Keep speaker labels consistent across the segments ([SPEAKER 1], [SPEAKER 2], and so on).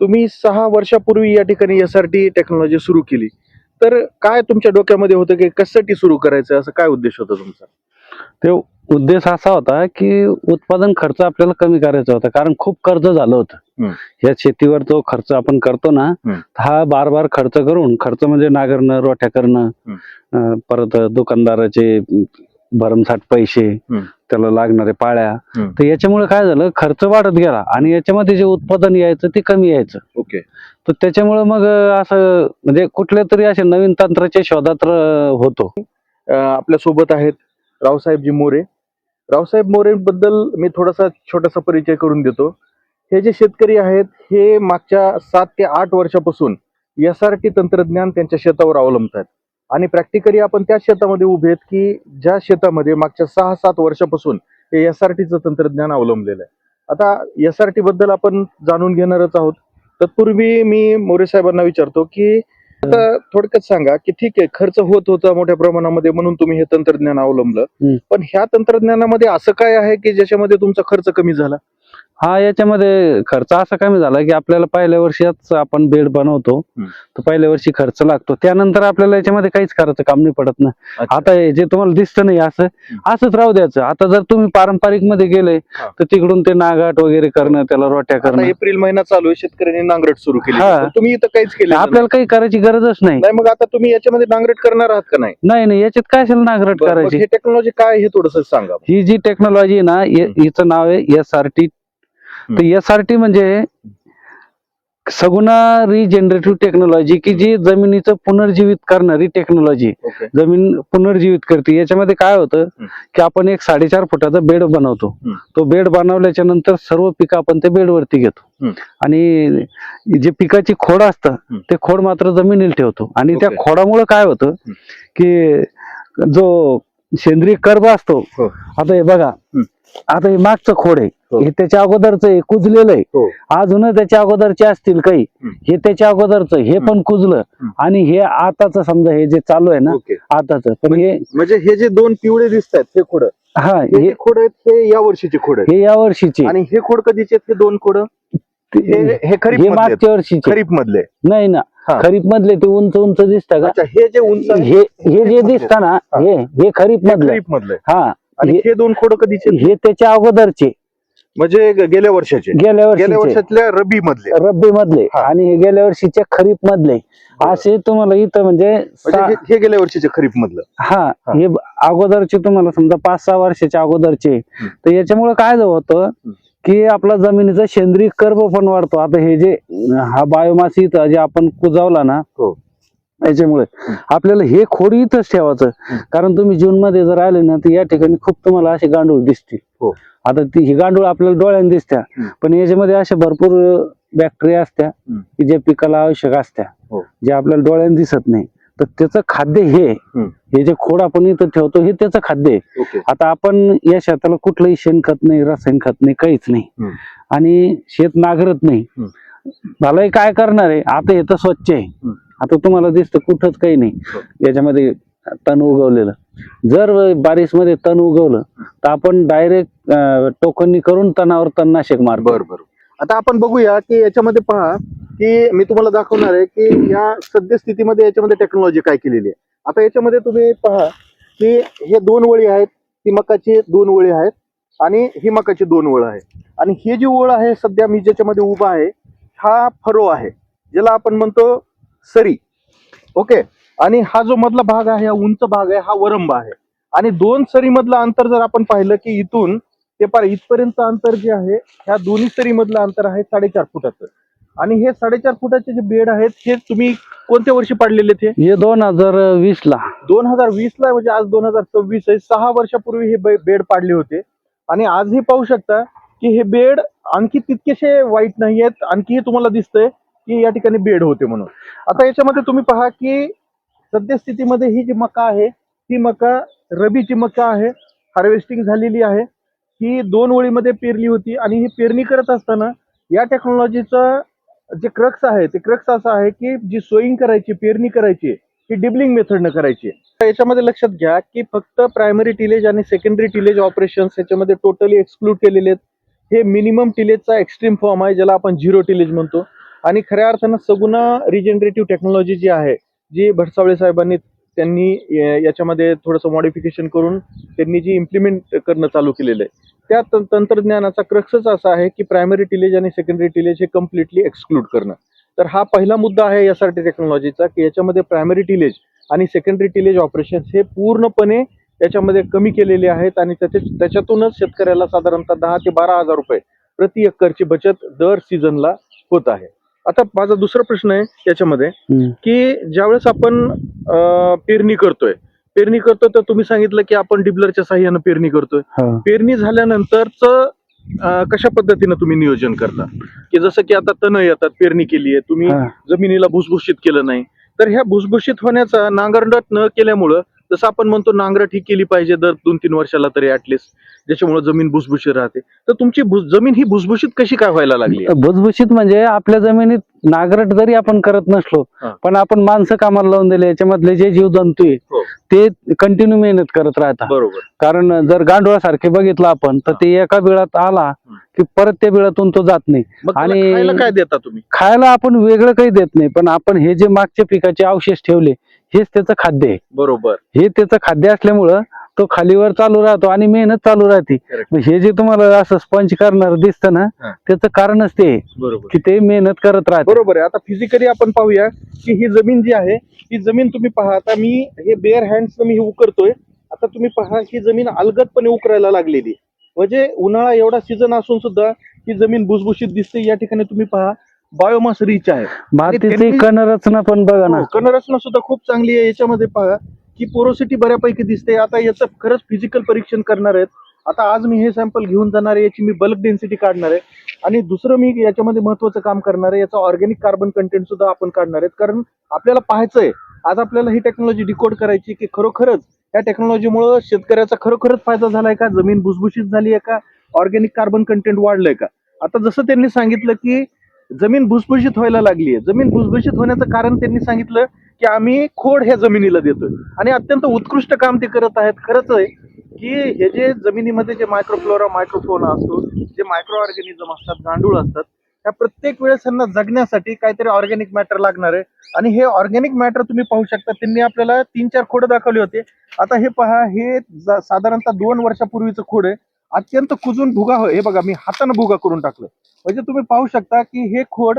[SPEAKER 1] तुम्ही 6 वर्षापूर्वी या ठिकाणी SRT टेक्नॉलॉजी सुरू केली, तर काय तुमच्या डोक्यामध्ये होतं की कशासाठी सुरू करायचं, असं काय उद्देश होता तुमचा?
[SPEAKER 2] ते उद्देश असा होता की उत्पादन खर्च आपल्याला कमी करायचा होता, कारण खूप कर्ज झालं होतं. या शेतीवर जो खर्च आपण करतो ना, हा बार बार खर्च म्हणजे नांगरणं, रोट्या करणं, परत दुकानदाराचे भरमसाठ पैसे, त्याला लागणारे पाळ्या, तर याच्यामुळे काय झालं, खर्च वाढत गेला आणि याच्यामध्ये जे उत्पादन यायचं ते कमी यायचं.
[SPEAKER 1] ओके.
[SPEAKER 2] तर त्याच्यामुळे मग असं म्हणजे कुठल्या तरी अशा नवीन तंत्राच्या शोधात होतो.
[SPEAKER 1] आपल्या सोबत आहेत रावसाहेबजी मोरे. रावसाहेब मोरे बद्दल मी थोडासा छोटासा परिचय करून देतो. हे जे शेतकरी आहेत, हे मागच्या 7 ते 8 वर्षापासून SRT तंत्रज्ञान त्यांच्या शेतावर अवलंबतात आणि प्रॅक्टिकली आपण त्या शेतामध्ये उभे आहेत की ज्या शेतामध्ये मागच्या 6-7 वर्षापासून हे SRTचं तंत्रज्ञान अवलंबलेलं आहे. आता SRT बद्दल आपण जाणून घेणारच आहोत. तत्पूर्वी मी मोरे साहेबांना विचारतो की आता थोडक्यात सांगा की ठीक आहे, खर्च होत होता मोठ्या प्रमाणामध्ये म्हणून तुम्ही हे तंत्रज्ञान अवलंबलं, पण ह्या तंत्रज्ञानामध्ये असं काय आहे की ज्याच्यामध्ये तुमचा खर्च कमी झाला?
[SPEAKER 2] हा, याच्यामध्ये खर्च असा कमी झाला की आपल्याला पहिल्या वर्षीच आपण बेड बनवतो, तर पहिल्या वर्षी खर्च लागतो, त्यानंतर आपल्याला याच्यामध्ये काहीच करायचं काम नाही पडत ना. आता हे जे तुम्हाला दिसतं नाही असंच राहू द्यायचं. आता जर तुम्ही पारंपरिक मध्ये गेले तर तिकडून ते नागाट वगैरे करणं, त्याला रोट्या करणं.
[SPEAKER 1] एप्रिल महिना चालू आहे, शेतकऱ्यांनी नांगरट सुरू केली, तुम्ही इथं काहीच केलं
[SPEAKER 2] आपल्याला काही करायची गरजच नाही.
[SPEAKER 1] मग आता तुम्ही याच्यामध्ये नांगरट करणार आहात का?
[SPEAKER 2] नाही, याच्यात काय असेल नांगरट करायची.
[SPEAKER 1] हे टेक्नॉलॉजी काय हे थोडंसं सांगा.
[SPEAKER 2] ही जी टेक्नॉलॉजी ना, हिचं नाव आहे SRT. तर SRT म्हणजे सगुणा रिजनरेटिव्ह टेक्नॉलॉजी, की जी जमिनीचं पुनर्जीवित करणारी टेक्नॉलॉजी. जमीन पुनर्जीवित करते. याच्यामध्ये काय होतं की आपण एक 4.5 फुटाचा बेड बनवतो. तो बेड बनवल्याच्या नंतर सर्व पिकं आपण ते बेडवरती घेतो आणि जे पिकाची खोड असतं ते खोड मात्र जमिनीला ठेवतो. आणि त्या खोडामुळे काय होतं की जो सेंद्रिय कर्ब असतो, आता हे बघा, आता हे मागचं खोड आहे, हे त्याच्या अगोदरच कुजलेलं आहे. अजून त्याच्या अगोदरचे असतील काही, हे त्याच्या अगोदरच हे पण कुजलं आणि हे आताच समजा हे जे चालू आहे ना आताच. पण हे
[SPEAKER 1] म्हणजे हे जे 2 पिवळे दिसत आहेत हे खोड, हे खोड आहेत, हे या वर्षीचे खोड आहेत.
[SPEAKER 2] हे या वर्षीचे.
[SPEAKER 1] आणि हे खोड कधीचे आहेत? हे 2 खोड हे खरीप
[SPEAKER 2] मागच्या वर्षीचे.
[SPEAKER 1] खरीप मधले
[SPEAKER 2] नाही ना, खरीप मधले ते उंच उंच दिसतात का?
[SPEAKER 1] हे जे उंच
[SPEAKER 2] हे जे दिसत ना, हे खरीप मधले.
[SPEAKER 1] हा, आणि हे 2 खोड कधीचे?
[SPEAKER 2] हे त्याच्या अगोदरचे, म्हणजे
[SPEAKER 1] गेल्या वर्षाचे,
[SPEAKER 2] गेल्या
[SPEAKER 1] वर्षातल्या रब्बी
[SPEAKER 2] मधले आणि हे गेल्या वर्षीच्या खरीप मधले. असे तुम्हाला इथं म्हणजे
[SPEAKER 1] हे गेल्या वर्षीचे खरीप मधलं.
[SPEAKER 2] हे अगोदरचे तुम्हाला समजा 5-6 वर्षाच्या अगोदरचे. तर याच्यामुळे काय होतं की आपला जमिनीचा सेंद्रिय कर्ब पण वाढतो. आता हे जे हा बायोमास इथं जे आपण कुजावला ना, याच्यामुळे आपल्याला हे खोड इथंच ठेवायचं. कारण तुम्ही जून मध्ये जर आले ना, तर या ठिकाणी खूप तुम्हाला असे गांडूळ दिसतील. आता ही गांडूळ आपल्याला डोळ्याने दिसत्या, पण याच्यामध्ये अशा भरपूर बॅक्टेरिया असत्या की जे पिकाला आवश्यक असत्या, जे आपल्याला डोळ्याने दिसत नाही. तर त्याचं खाद्य हे जे खोड आपण इथं ठेवतो, हे त्याचं खाद्य आहे. आता आपण या शेताला कुठलंही शेणखत नाही, रसायन खत नाही, काहीच नाही, आणि शेत नांगरत नाही. भलाही काय करणार आहे, आता हे तर स्वच्छ आहे. आता तुम्हाला दिसतं कुठंच काही नाही याच्यामध्ये तण उगवलेलं. जर बारिश मध्ये तण उगवलं तर आपण डायरेक्ट टोकनी करून तणावर तणनाशक मारतो.
[SPEAKER 1] बरोबर. आता आपण बघूया की याच्यामध्ये पहा की मी तुम्हाला दाखवणार आहे की या सद्यस्थितीमध्ये याच्यामध्ये टेक्नॉलॉजी काय केलेली आहे. आता याच्यामध्ये तुम्ही पहा की हे 2 वळी आहेत, ही मकाची 2 वळी आहेत आणि ही मकाची 2 वळ आहे. आणि ही जी ओळ आहे सध्या मी ज्याच्यामध्ये उभा आहे, हा फरो आहे, ज्याला आपण म्हणतो सरी. ओके. आणि हा जो मधला भाग आहे, हा उंच भाग आहे, हा वरंब आहे. आणि 2 सरी मधलं अंतर जर आपण पाहिलं की इथून ते पार इथपर्यंत अंतर जे आहे, ह्या दोन्ही सरी मधलं अंतर आहे 4.5 फुटाचं. आणि हे 4.5 फुटाचे जे बेड आहेत, हे तुम्ही कोणत्या वर्षी पाडलेले?
[SPEAKER 2] हे 2020 ला.
[SPEAKER 1] 2020 ला, म्हणजे आज 2026 आहे. 6 वर्षापूर्वी हे बेड पाडले होते. आणि आजही पाहू शकता की हे बेड आणखी तितकेसे वाईट नाही आहेत. आणखी तुम्हाला दिसतंय की या ठिकाणी बेड होते म्हणून. आता याच्यामध्ये तुम्ही पहा की सद्यस्थितीमध्ये ही जी मका आहे, ही मका रबीची मका आहे, हार्वेस्टिंग झालेली आहे. ही 2 ओळीमध्ये पेरली होती. आणि ही पेरणी करत असताना या टेक्नॉलॉजीचं जे क्रक्स आहे, ते क्रक्स असं आहे की जी सोईंग करायची, पेरणी करायची, ही डिबलिंग मेथडनं करायची. याच्यामध्ये लक्षात घ्या की फक्त प्रायमरी टिलेज आणि सेकंडरी टिलेज ऑपरेशन्स याच्यामध्ये टोटली एक्सक्लूड केलेले आहेत. हे मिनिमम टिलेजचा एक्स्ट्रीम फॉर्म आहे, ज्याला आपण 0 टिलेज म्हणतो. आणि खऱ्या अर्थानं सगुणा रिजेनरेटिव्ह टेक्नॉलॉजी जी आहे, जी भटसावळे साहेबांनी त्यांनी याच्यामध्ये थोडंसं मॉडिफिकेशन करून त्यांनी जी इम्प्लिमेंट करणं चालू केलेलं आहे, त्या तंत्रज्ञानाचा क्रक्सच असा आहे की प्रायमरी टिलेज आणि सेकंडरी टिलेज हे कम्प्लिटली एक्सक्लूड करणं. तर हा पहिला मुद्दा आहे यासाठी टेक्नॉलॉजीचा, की याच्यामध्ये प्रायमरी टिलेज आणि सेकंडरी टिलेज ऑपरेशन हे पूर्णपणे याच्यामध्ये कमी केलेले आहेत आणि त्याच्यातूनच शेतकऱ्याला साधारणतः 10 ते 12 हजार रुपये प्रति एकरची बचत दर सीझनला होत आहे. आता माझा दुसरा प्रश्न आहे याच्यामध्ये, की ज्यावेळेस आपण पेरणी करतोय तर तुम्ही सांगितलं की आपण डिबलरच्या साह्यानं पेरणी करतोय. पेरणी झाल्यानंतरच कशा पद्धतीनं तुम्ही नियोजन करता, की जसं की आता तण येतात, पेरणी केली आहे तुम्ही, जमिनीला भुसभुशीत केलं नाही, तर ह्या भुसभुशीत होण्याचा नांगरट न केल्यामुळं, जसं आपण म्हणतो नांगरट ही केली पाहिजे दर 2-3 वर्षाला तरी ऍटलिस्ट, ज्याच्यामुळे जमीन भुसभुशीत राहते. तर तुमची जमीन ही भुसभुशीत कशी काय व्हायला लागली?
[SPEAKER 2] भुसभुशीत म्हणजे आपल्या जमिनीत नांगरट जरी आपण करत नसलो, पण आपण माणसं कामाला लावून दिले, याच्यामधले जे जीवजंतू आहे ते कंटिन्यू मेहनत करत राहतात.
[SPEAKER 1] बरोबर.
[SPEAKER 2] कारण जर गांडुळासारखे बघितलं आपण तर ते एका बिळात आला की परत त्या बिळातून तो जात नाही.
[SPEAKER 1] आणि खायला काय देता तुम्ही?
[SPEAKER 2] खायला आपण वेगळं काही देत नाही, पण आपण हे जे मागच्या पिकाचे अवशेष ठेवले हेच त्याचं खाद्य आहे.
[SPEAKER 1] बरोबर.
[SPEAKER 2] हे त्याचं खाद्य असल्यामुळं तो खालीवर चालू राहतो आणि मेहनत चालू राहते. हे जे तुम्हाला असं स्पंज करणार दिसतं ना, त्याचं कारणच ते की ते मेहनत करत राहते.
[SPEAKER 1] बरोबर आहे. आता फिजिकली आपण पाहूया की ही जमीन जी आहे, ही जमीन तुम्ही पहा, आता मी हे बेअर हँड्स मी उकरतोय, आता तुम्ही पहा ही जमीन अलगदपणे उकरायला लागलेली, म्हणजे उन्हाळा एवढा सीझन असून सुद्धा ही जमीन भुसभुशीत दिसते. या ठिकाणी तुम्ही पहा बायोमास रिच आहे.
[SPEAKER 2] मातीची कणरचना पण बघा ना,
[SPEAKER 1] कणरचना सुद्धा खूप चांगली आहे. याच्यामध्ये पहा की पोरोसिटी बऱ्यापैकी दिसते. आता याचं खरंच फिजिकल परीक्षण करणार आहेत. आता आज मी हे सॅम्पल घेऊन जाणार आहे, याची मी बल्क डेन्सिटी काढणार आहे आणि दुसरं मी याच्यामध्ये महत्वाचं काम करणार आहे, याचा ऑर्गॅनिक कार्बन कंटेंट सुद्धा आपण काढणार आहेत. कारण आपल्याला पाहायचंय आज आपल्याला ही टेक्नॉलॉजी डिकोड करायची की खरोखरच या टेक्नॉलॉजीमुळे शेतकऱ्याचा खरोखरच फायदा झालाय का, जमीन भुसभुशीत झाली आहे का, ऑर्गॅनिक कार्बन कंटेंट वाढलंय का. आता जसं त्यांनी सांगितलं की जमीन भुसभुशीत व्हायला लागली आहे, जमीन भुसभुशीत होण्याचं कारण त्यांनी सांगितलं की आम्ही खोड ह्या जमिनीला देतोय आणि अत्यंत उत्कृष्ट काम ते करत आहेत. खरंच आहे की हे जे जमिनीमध्ये जे मायक्रोफ्लोरा मायक्रोफोना असतो, जे मायक्रो ऑर्गॅनिझम असतात, गांडूळ असतात, त्या प्रत्येक वेळेस त्यांना जगण्यासाठी काहीतरी ऑर्गॅनिक मॅटर लागणार आहे आणि हे ऑर्गॅनिक मॅटर तुम्ही पाहू शकता. त्यांनी आपल्याला 3-4 खोड दाखवले होते. आता हे पहा, हे साधारणतः 2 वर्षापूर्वीचं खोड आहे, अत्यंत कुजून भुगा. हे बघा मी हाताने भुगा करून टाकलं, म्हणजे तुम्ही पाहू शकता की हे खोड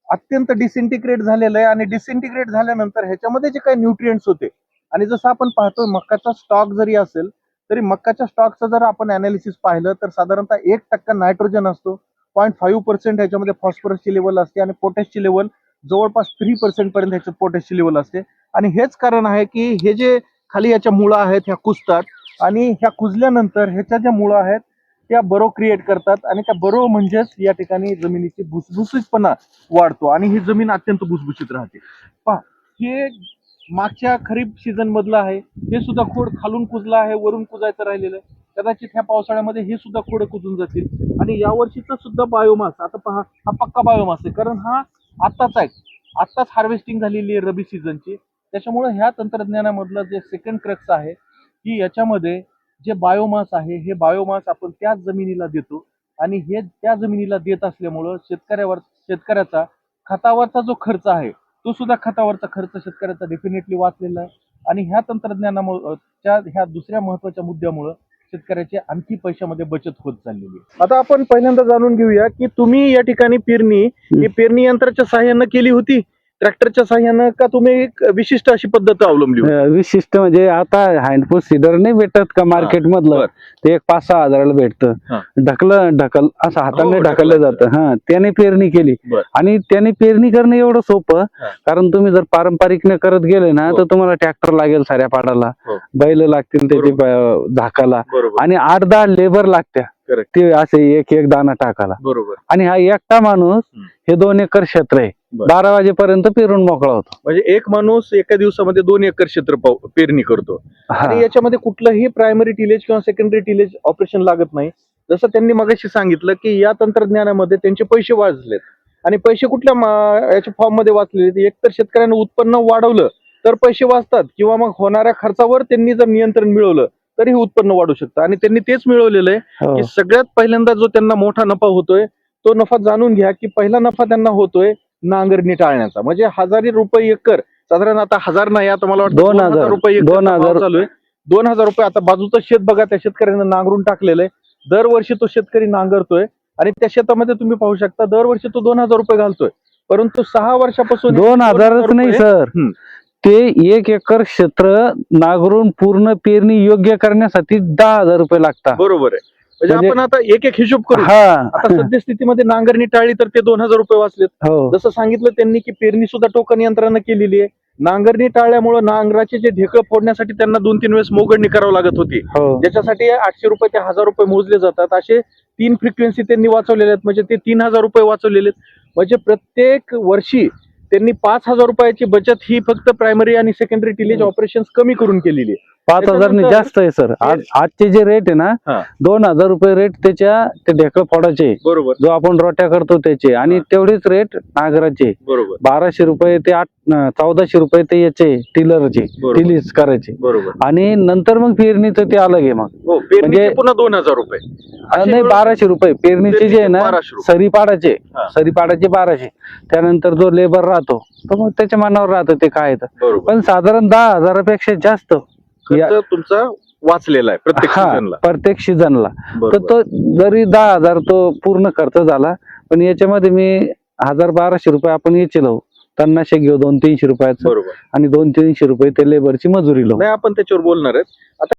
[SPEAKER 1] अत्यंत डिसइंटिग्रेट झालेलं आहे आणि डिसइंटिग्रेट झाल्यानंतर ह्याच्यामध्ये जे काही न्यूट्रिएंट्स होते, आणि जसं आपण पाहतो मक्काचा स्टॉक जरी असेल तरी मक्काच्या स्टॉकचं जर आपण अनालिसिस पाहिलं तर साधारणतः 1% नायट्रोजन असतो, 0.5% ह्याच्यामध्ये फॉस्फरसची लेवल असते आणि पोटॅशची लेवल जवळपास 3% पर्यंत ह्याच्यात पोटॅशची लेवल असते. आणि हेच कारण आहे की हे जे खाली याच्या मुळा आहेत ह्या कुजतात आणि ह्या कुजल्यानंतर ह्याच्या ज्या मुळा आहेत त्या बरो क्रिएट करतात आणि त्या बरो म्हणजेच या ठिकाणी जमिनीची भुसभुशीतपणा वाढतो आणि ही जमीन अत्यंत भुसभुशीत राहते. पहा, हे मागच्या खरीप सीझन मधलं आहे, हे सुद्धा खोड खालून कुजलं आहे, वरून कुजायचं राहिलेलं आहे. कदाचित ह्या पावसाळ्यामध्ये हे सुद्धा खोड कुजून जातील आणि यावर्षीचा सुद्धा बायोमास आता पहा, हा पक्का बायोमास आहे, कारण हा आत्ताच हार्वेस्टिंग झालेली आहे रबी सीझनची. त्याच्यामुळे ह्या तंत्रज्ञानामधलं जे सेकंड क्रक्स आहे की याच्यामध्ये जे बायोमास आहे, हे बायोमास आपण त्याच जमिनीला देतो आणि हे त्या जमिनीला देत असल्यामुळं शेतकऱ्याचा खतावरचा जो खर्च आहे तो सुद्धा खतावरचा खर्च शेतकऱ्याचा डेफिनेटली वाचलेला आहे. आणि ह्या तंत्रज्ञानामुळे ह्या दुसऱ्या महत्वाच्या मुद्द्यामुळे शेतकऱ्याची आणखी पैशामध्ये बचत होत चाललेली आहे. आता आपण पहिल्यांदा जाणून घेऊया की तुम्ही या ठिकाणी पेरणी यंत्राच्या सहाय्यानं केली होती, ट्रॅक्टरच्या सहाय्यानं, का तुम्ही एक विशिष्ट अशी पद्धत अवलंबली होती?
[SPEAKER 2] विशिष्ट म्हणजे आता हँडपूस सीडर नाही भेटत का मार्केट मधलं, ते 5-6 हजाराला भेटतं. ढकल असं हाताने ढकललं जातं. त्याने पेरणी केली आणि त्याने पेरणी करणं एवढं सोपं, कारण तुम्ही जर पारंपरिकने करत गेले ना तर तुम्हाला ट्रॅक्टर लागेल साऱ्या पाडाला, बैल लागतील त्याची झाकाला आणि 8-10 लेबर लागत्या ते असे एक दाना टाकायला.
[SPEAKER 1] बरोबर.
[SPEAKER 2] आणि हा एकटा माणूस हे 2 एकर क्षेत्र आहे, 12 वाजेपर्यंत पेरून मोकळा होतो.
[SPEAKER 1] म्हणजे एक माणूस एका दिवसामध्ये 2 एकर क्षेत्र पेरणी करतो आणि याच्यामध्ये कुठलंही प्रायमरी टिलेज किंवा सेकंडरी टिलेज ऑपरेशन लागत नाही. जसं त्यांनी मगाशी सांगितलं की या तंत्रज्ञानामध्ये त्यांचे पैसे वाचलेत आणि पैसे कुठल्या याच्या फॉर्म मध्ये वाचलेले, एक तर शेतकऱ्यांना उत्पन्न वाढवलं तर पैसे वाचतात किंवा मग होणाऱ्या खर्चावर त्यांनी जर नियंत्रण मिळवलं तरी उत्पन्न वाढू शकतं आणि त्यांनी तेच मिळवलेलं आहे की सगळ्यात पहिल्यांदा जो त्यांना मोठा नफा होतोय तो नफा जाणून घ्या की पहिला नफा त्यांना होतोय नांगरणी टाळण्याचा, म्हणजे 1000 रुपये एकर, साधारण आता 1000 नाही, आता मला वाटतं
[SPEAKER 2] 2000
[SPEAKER 1] 2000 रुपये एकर
[SPEAKER 2] 2000
[SPEAKER 1] चालू आहे. 2000 रुपये. आता बाजूचं शेत बघा, त्या शेतकऱ्यानं नांगरून टाकलेलं आहे. दरवर्षी तो शेतकरी नांगरतोय आणि त्या शेतामध्ये तुम्ही पाहू शकता दरवर्षी तो 2000 रुपये घालतोय, परंतु 6 वर्षापासून
[SPEAKER 2] 2000च नाही सर,
[SPEAKER 1] हम्म.
[SPEAKER 2] ते 1 एकर क्षेत्र नांगरून पूर्ण पेरणी योग्य करण्यासाठी 10,000 रुपये लागतात.
[SPEAKER 1] बरोबर आहे. म्हणजे
[SPEAKER 2] म्हणजे-
[SPEAKER 1] आपण आता एक एक हिशोब करू.
[SPEAKER 2] हा
[SPEAKER 1] आता सद्यस्थितीमध्ये नांगरणी टाळली तर ते 2000 रुपये वाचलेत.
[SPEAKER 2] हो
[SPEAKER 1] जसं सांगितलं त्यांनी की पेरणी सुद्धा टोकन यंत्रानं केलेली आहे. नांगरणी टाळल्यामुळे नांगराचे जे ढेकळ फोडण्यासाठी त्यांना 2-3 वेळेस मोगडणी करावी लागत होती,
[SPEAKER 2] हो
[SPEAKER 1] ज्याच्यासाठी 800 रुपये ते 1000 रुपये मोजले जातात. असे 3 फ्रिक्वेन्सी त्यांनी वाचवलेले आहेत, म्हणजे ते 3000 रुपये वाचवलेले आहेत. म्हणजे प्रत्येक वर्षी त्यांनी 5000 रुपयाची बचत ही फक्त प्रायमरी आणि सेकंडरी टिलेज ऑपरेशन कमी करून केलेली आहे.
[SPEAKER 2] 5000 ने जास्त आहे सर. आजचे जे रेट आहे ना,
[SPEAKER 1] हा.
[SPEAKER 2] 2000 रुपये रेट त्याच्या ते ढेकळ फोडाचे,
[SPEAKER 1] बरोबर
[SPEAKER 2] जो आपण रोट्या करतो त्याचे, आणि
[SPEAKER 1] हा.
[SPEAKER 2] तेवढेच रेट नांगराचे.
[SPEAKER 1] बरोबर
[SPEAKER 2] 1200 रुपये ते 1400 रुपये ते याचे टिलरचे,
[SPEAKER 1] बरोबर.
[SPEAKER 2] टिलीज करायचे.
[SPEAKER 1] बरोबर.
[SPEAKER 2] आणि नंतर मग पेरणीचं ते अलग आहे. मग
[SPEAKER 1] हो, पेरणीचे
[SPEAKER 2] म्हणजे-
[SPEAKER 1] पुन्हा 2000 रुपये. असे
[SPEAKER 2] नाही,
[SPEAKER 1] मिळून
[SPEAKER 2] 1200 रुपये पेरणीचे जे आहे ना,
[SPEAKER 1] 1200 रुपये.
[SPEAKER 2] सरी पाडाचे,
[SPEAKER 1] हा.
[SPEAKER 2] सरी पाडाचे 1200. त्यानंतर जो लेबर राहतो तो मग त्याच्या मनावर राहतं ते काय तर.
[SPEAKER 1] बरोबर.
[SPEAKER 2] पण साधारण 10,000पेक्षा जास्त या-
[SPEAKER 1] खर्च तुमचा वाचलेला आहे प्रत्येक
[SPEAKER 2] हा,
[SPEAKER 1] सीझनला.
[SPEAKER 2] प्रत्येक सीझनला. तर
[SPEAKER 1] बरोबर.
[SPEAKER 2] तो जरी 10,000 तो पूर्ण खर्च झाला, पण याच्यामध्ये मी 1000-1200 रुपये आपण याचे लावू, तणनाशक घेऊ 200-300 रुपयाचं,
[SPEAKER 1] बरोबर.
[SPEAKER 2] आणि 200-300 रुपये ते लेबरची मजुरी लावू.
[SPEAKER 1] नाही, आपण त्याच्यावर बोलणार आहेत. आता